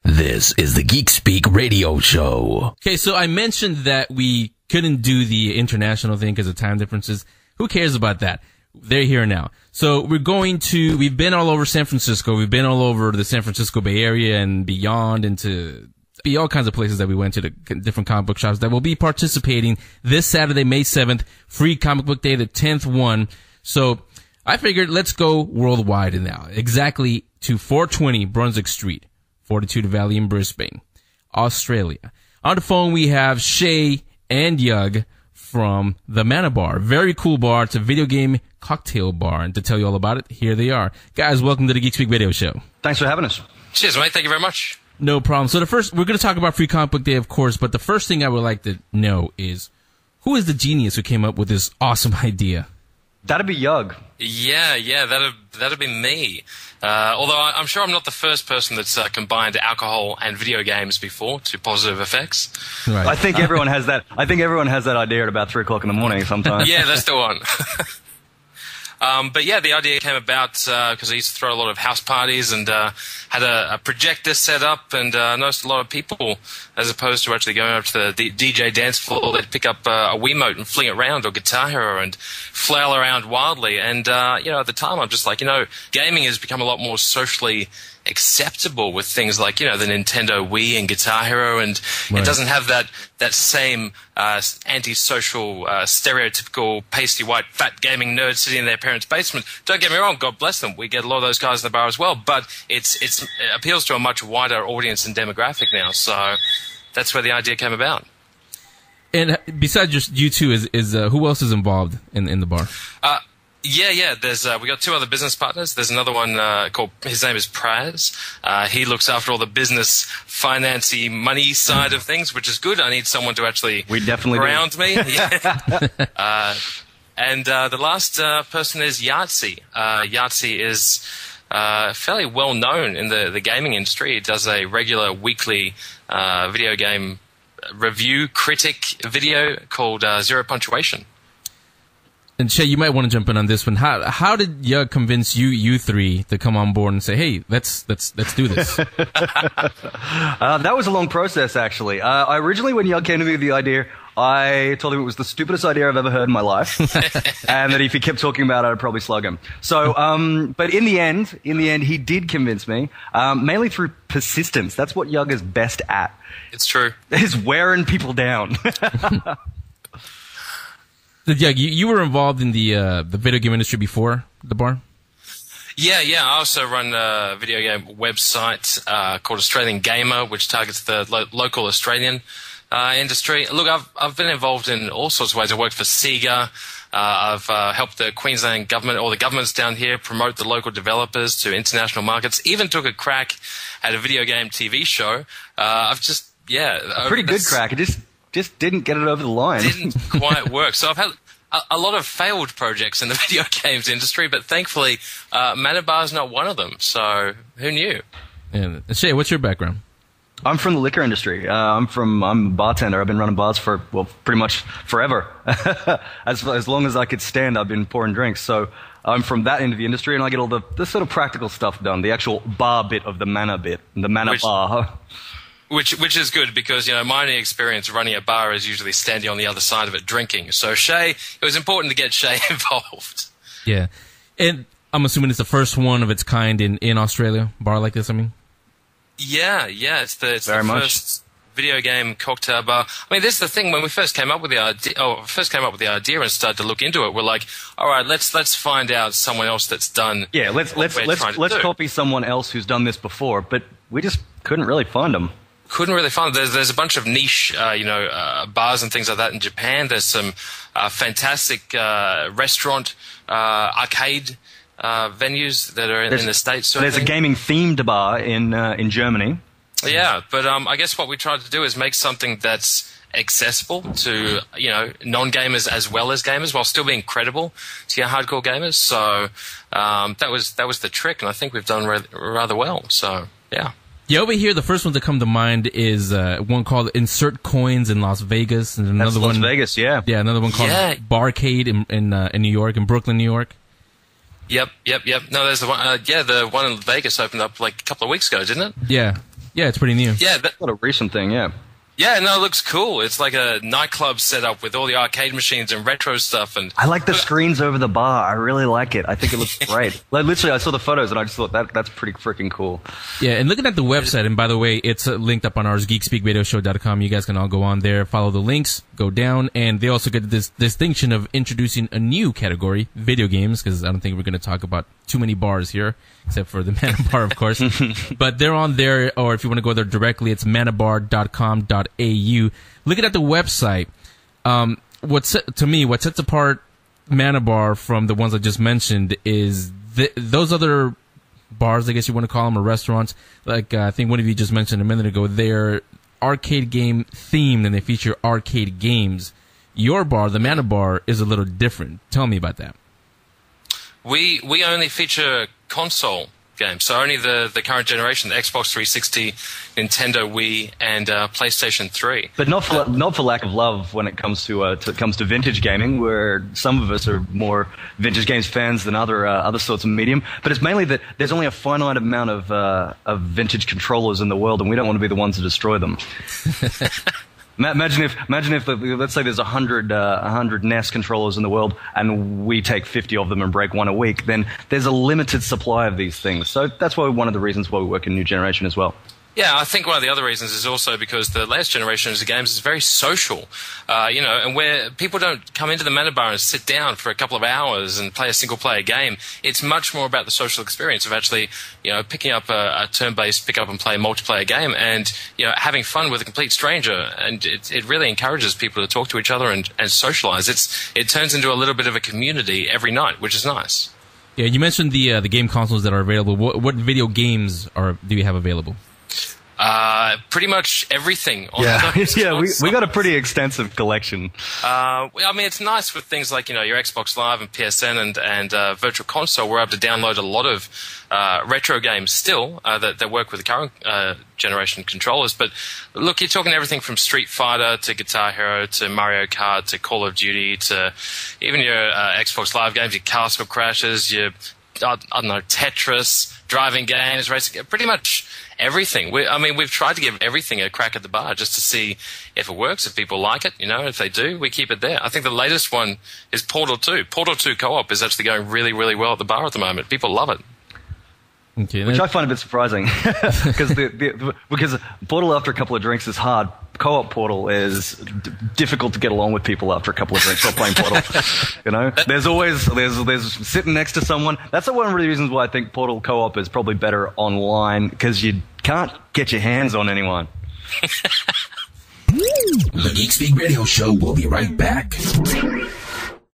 This is the Geek Speak radio show. Okay, so I mentioned that we couldn't do the international thing because of time differences. Who cares about that? They're here now. So we've been all over San Francisco. We've been all over the San Francisco Bay Area and beyond into all kinds of places that we went to, the different comic book shops that will be participating this Saturday, May 7th, free comic book day, the 10th one. So I figured let's go worldwide now, exactly to 420 Brunswick Street, Fortitude Valley in Brisbane, Australia. On the phone, we have Shay and Yug from the Mana Bar. Very cool bar. It's a video game cocktail bar. And to tell you all about it, here they are. Guys, welcome to the Geek Speak video show. Thanks for having us. Cheers, mate. Thank you very much. No problem. So we're going to talk about Free Comic Book Day, of course, but the first thing I would like to know is, who is the genius who came up with this awesome idea? That'd be Yug. Yeah, that'd be me. Although I'm sure I'm not the first person that's combined alcohol and video games before to positive effects. Right. I think everyone has that. I think everyone has that idea at about 3 o'clock in the morning sometimes. Yeah, that's the one. But yeah, the idea came about because I used to throw a lot of house parties and had a projector set up, and noticed a lot of people, as opposed to actually going up to the DJ dance floor, they'd pick up a Wiimote and fling it around, or Guitar Hero, and flail around wildly. And at the time, I'm just like, gaming has become a lot more socially acceptable with things like, the Nintendo Wii and Guitar Hero, and Right. It doesn't have that same antisocial, stereotypical, pasty white, fat gaming nerd sitting in their parents' basement. Don't get me wrong, God bless them. We get a lot of those guys in the bar as well, but it appeals to a much wider audience and demographic now, so that's where the idea came about. And besides just you two, is who else is involved in the bar? Yeah. There's we got 2 other business partners. There's another one called, his name is Praz. He looks after all the business, financy, money side of things, which is good. I need someone to actually We definitely ground me. Yeah. And the last person is Yahtzee. Yahtzee is fairly well known in the gaming industry. He does a regular weekly video game review critic video called Zero Punctuation. And Shay, you might want to jump in on this one. How did Yug convince you three to come on board and say, hey, let's do this? That was a long process, actually. I originally, when Yug came to me with the idea, I told him it was the stupidest idea I've ever heard in my life, and that if he kept talking about it, I'd probably slug him. So, but in the end, he did convince me, mainly through persistence. That's what Yug is best at. It's true. Is wearing people down. Yug, you were involved in the video game industry before the bar? Yeah. I also run a video game website called Australian Gamer, which targets the local Australian industry. Look, I've been involved in all sorts of ways. I worked for Sega. I've helped the Queensland government, or the governments down here, promote the local developers to international markets. Even took a crack at a video game TV show. A pretty good crack. It just didn't get it over the line. Didn't quite work. So I've had a lot of failed projects in the video games industry, but thankfully, Mana Bar is not one of them. So who knew? And Shay, what's your background? I'm from the liquor industry. I'm a bartender. I've been running bars for, pretty much forever. As long as I could stand, I've been pouring drinks. So I'm from that end of the industry, and I get all the sort of practical stuff done, the actual bar bit of the Mana bit, the Mana Bar. Which is good, because, my only experience running a bar is usually standing on the other side of it drinking. So Shay, it was important to get Shay involved. Yeah. And I'm assuming it's the first one of its kind in Australia, bar like this, I mean? Yeah, it's the first video game cocktail bar. I mean, this is the thing, when we first came up with the idea and started to look into it, we're like, all right, let's find out someone else that's done. Yeah, let's copy someone else who's done this before, but we just couldn't really find them. Couldn't really find them. There's a bunch of niche, bars and things like that in Japan. There's some fantastic restaurant, arcade venues that are in the States. There's a gaming-themed bar in Germany. Yeah, but I guess what we tried to do is make something that's accessible to non-gamers as well as gamers, while still being credible to your hardcore gamers. So that was the trick, and I think we've done rather well. So yeah. Yeah, over here, the first one to come to mind is one called Insert Coins in Las Vegas, and another one. Las Vegas, yeah. Yeah, another one called Barcade in New York, in Brooklyn, New York. Yep. No, there's the one. The one in Vegas opened up like a couple of weeks ago, didn't it? Yeah. Yeah, it's pretty new. Yeah, Not a recent thing, yeah. yeah, no, it looks cool. It's like a nightclub setup with all the arcade machines and retro stuff. And I like the screens over the bar. I really like it. I think it looks great. Like, literally, I saw the photos and I just thought that's pretty freaking cool. Yeah, and looking at the website, and by the way, it's linked up on ours, geekspeakradioshow.com. You guys can all go on there, follow the links, go down, and they also get this distinction of introducing a new category, video games, because I don't think we're going to talk about too many bars here, except for the Mana Bar, of course. But they're on there, or if you want to go there directly, it's manabar.com.au. Looking at the website, what sets apart Mana Bar from the ones I just mentioned is those other bars, I guess you want to call them, or restaurants. Like I think one of you just mentioned a minute ago, they're arcade game themed and they feature arcade games. Your bar, the Mana Bar, is a little different. Tell me about that. we only feature console games, so only the current generation, the Xbox 360, Nintendo Wii, and PlayStation 3. But not for lack of love when it comes to vintage gaming, where some of us are more vintage games fans than other sorts of medium. But it's mainly that there's only a finite amount of vintage controllers in the world, and we don't want to be the ones to destroy them. Imagine if let's say there's 100 NES controllers in the world, and we take 50 of them and break one a week. Then there's a limited supply of these things. So that's one of the reasons why we work in new generation as well. Yeah, I think one of the other reasons is also because the latest generation of games is very social, and where people don't come into the Mana Bar and sit down for a couple of hours and play a single-player game. It's much more about the social experience of actually, picking up a turn-based pick-up-and-play multiplayer game and, having fun with a complete stranger. And it really encourages people to talk to each other and socialize. It turns into a little bit of a community every night, which is nice. Yeah, you mentioned the game consoles that are available. What video games do you have available? Pretty much everything. We got a pretty extensive collection. I mean, it's nice with things like, your Xbox Live and PSN and Virtual Console. We're able to download a lot of retro games still that work with the current generation controllers. But look, you're talking everything from Street Fighter to Guitar Hero to Mario Kart to Call of Duty to even your Xbox Live games, your Castle Crashers, your, I don't know, Tetris, driving games, racing, pretty much everything. We've tried to give everything a crack at the bar just to see if it works, if people like it. If they do, we keep it there. I think the latest one is Portal 2. Portal 2 co-op is actually going really, really well at the bar at the moment. People love it. Okay, which I find a bit surprising because because Portal after a couple of drinks is hard. Co-op Portal is difficult to get along with people after a couple of drinks while playing Portal. There's sitting next to someone. That's one of the reasons why I think Portal co-op is probably better online, because you can't get your hands on anyone. The Geek Speak Radio Show will be right back.